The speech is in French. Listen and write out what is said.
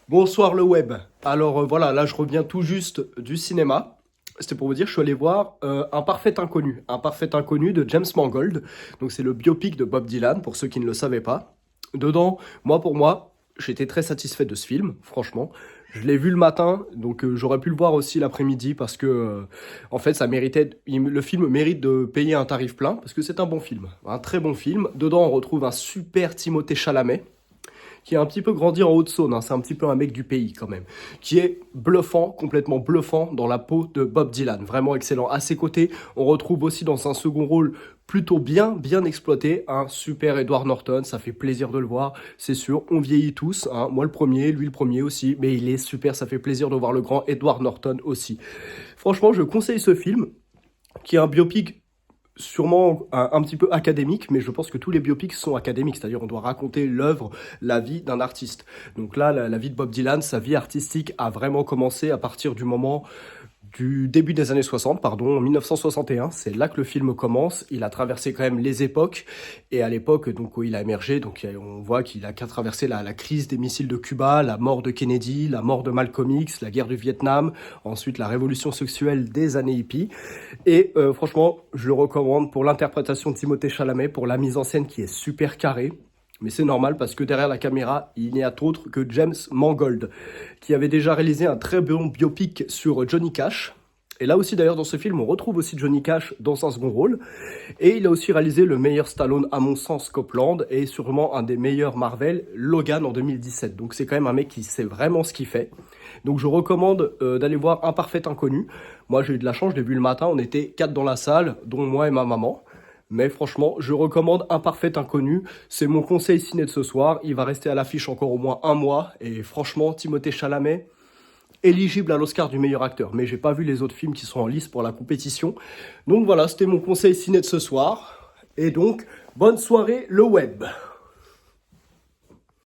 Bonsoir le web. Alors voilà, là je reviens tout juste du cinéma. C'était pour vous dire, je suis allé voir Un Parfait Inconnu. Un Parfait Inconnu de James Mangold. Donc c'est le biopic de Bob Dylan, pour ceux qui ne le savaient pas. Dedans, pour moi, j'étais très satisfait de ce film, franchement. Je l'ai vu le matin, donc j'aurais pu le voir aussi l'après-midi parce que, en fait, ça méritait. Le film mérite de payer un tarif plein parce que c'est un bon film, un très bon film. Dedans, on retrouve un super Timothée Chalamet qui a un petit peu grandi en Haute-Saône, hein, c'est un petit peu un mec du pays quand même, qui est bluffant, complètement bluffant dans la peau de Bob Dylan, vraiment excellent. À ses côtés, on retrouve aussi dans un second rôle plutôt bien exploité, un super Edward Norton, ça fait plaisir de le voir, c'est sûr, on vieillit tous, hein, moi le premier, lui le premier aussi, mais il est super, ça fait plaisir de voir le grand Edward Norton aussi. Franchement, je conseille ce film, qui est un biopic sûrement un petit peu académique, mais je pense que tous les biopics sont académiques, c'est-à-dire on doit raconter l'œuvre, la vie d'un artiste. Donc là, la vie de Bob Dylan, sa vie artistique a vraiment commencé à partir du moment du début des années 60, pardon, en 1961, c'est là que le film commence. Il a traversé quand même les époques, et à l'époque donc où il a émergé, donc on voit qu'il a qu'à traverser la crise des missiles de Cuba, la mort de Kennedy, la mort de Malcolm X, la guerre du Vietnam, ensuite la révolution sexuelle des années hippies. Et franchement, je le recommande pour l'interprétation de Timothée Chalamet, pour la mise en scène qui est super carrée. Mais c'est normal parce que derrière la caméra, il n'y a autre que James Mangold, qui avait déjà réalisé un très bon biopic sur Johnny Cash. Et là aussi d'ailleurs dans ce film, on retrouve aussi Johnny Cash dans un second rôle. Et il a aussi réalisé le meilleur Stallone à mon sens, Copland, et sûrement un des meilleurs Marvel, Logan en 2017. Donc c'est quand même un mec qui sait vraiment ce qu'il fait. Donc je recommande d'aller voir Un Parfait Inconnu. Moi j'ai eu de la chance, je l'ai vu le matin, on était 4 dans la salle, dont moi et ma maman. Mais franchement, je recommande Un Parfait Inconnu. C'est mon conseil ciné de ce soir. Il va rester à l'affiche encore au moins un mois. Et franchement, Timothée Chalamet, éligible à l'Oscar du meilleur acteur. Mais j'ai pas vu les autres films qui sont en lice pour la compétition. Donc voilà, c'était mon conseil ciné de ce soir. Et donc, bonne soirée le web.